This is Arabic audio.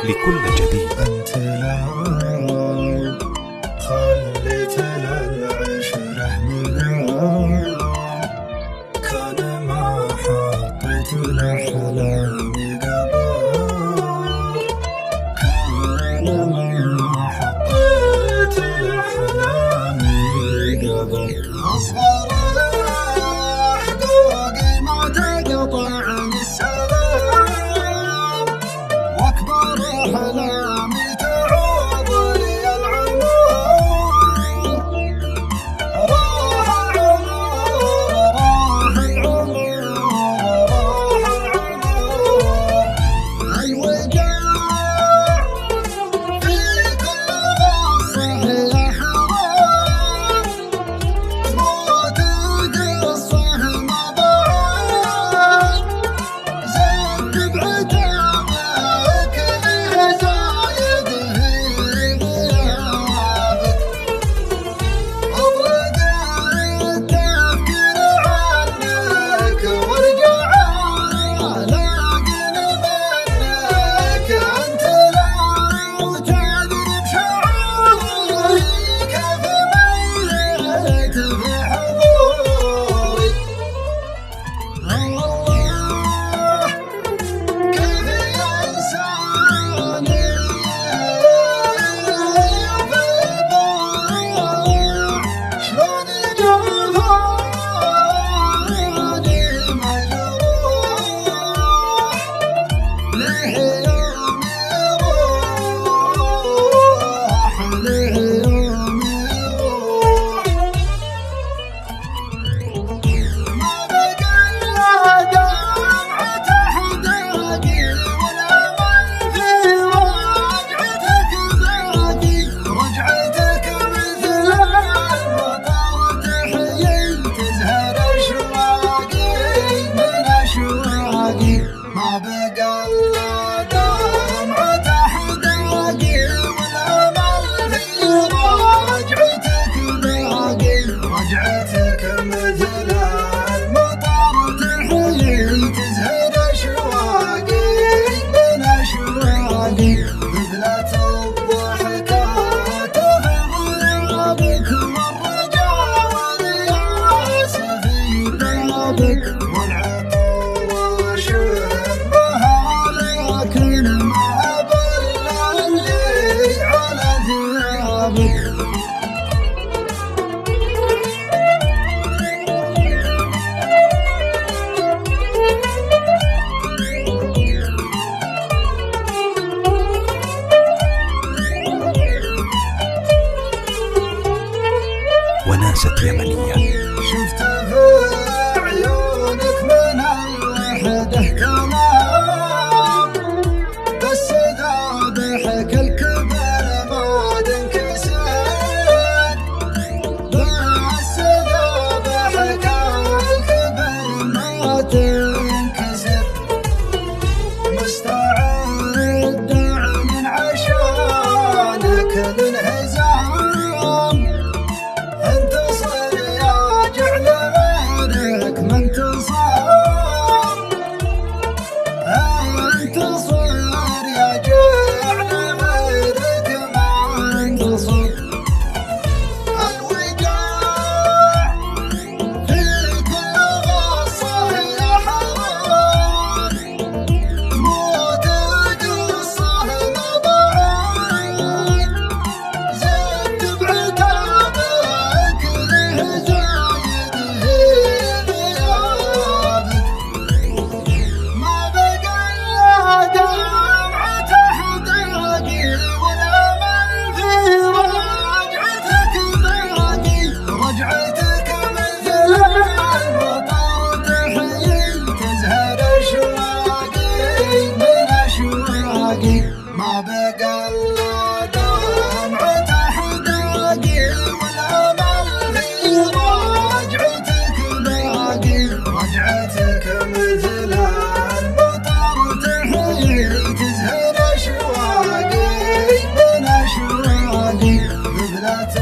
لكل جديد. أنت لو خليتنا العشرة مليون كان ما حطيت لأحلامي قبل، كان ما حطيت لأحلامي قبل. أصغر حقوقي ما تقطع عن السلام، وأكبر أحلامي تعوض لي العمر. راح العمر راح العمر راح العمر، الوجاع في كل غصة يا حرام، تموت قصة ما بعد زدت بعتابك ليه زايد في غيابك. أطلق التفكير عنك وارجع لاقني منك. أنت لو تدري بشعوري كيف ميت في حضوري. الله كيف ينساني في الباع، شلون جفاني مجروح، ليه يومي يروح ليه يومي يروح. ما بقى إلا دمعة أحداقي والأمل في رجعتك باقي. رجعتك مثل المطر تحيي تزهر أشواقي من أشواقي. ما بقى إلا دمعة أحداقي والأمل في رجعتك باقي. رجعتك مثل المطر تحيي تزهر أشواقي من أشواقي. بذلة الضحكات في غيابك والرجاء والياس في بابك، والعطر شبها لكن ما بلغني على ثيابك. وناسة يمنية. شفت في عيونك من الوحدة كلام، بس ذابحك الكبر ما تنكسر، بس ذابحك الكبر ما تنكسر. مستعد أعلن عشانك الانهزام، انتصر يا جعل غيرك ما انتصر، انتصر يا جعل غيرك ما انتصر. الوجاع في كل غصة يا حرام، تموت قصة ما بعد زدت بعتابك ليه زايد في غيابك. ما بقى إلا دمعة أحداقي والأمل في رجعتك باقي. رجعتك مثل المطر تحيي تزهر أشواقي من أشواقي. ما بقى إلا دمعة أحداقي والأمل في رجعتك باقي. رجعتك مثل المطر تحيي تزهر أشواقي من أشواقي. بذلة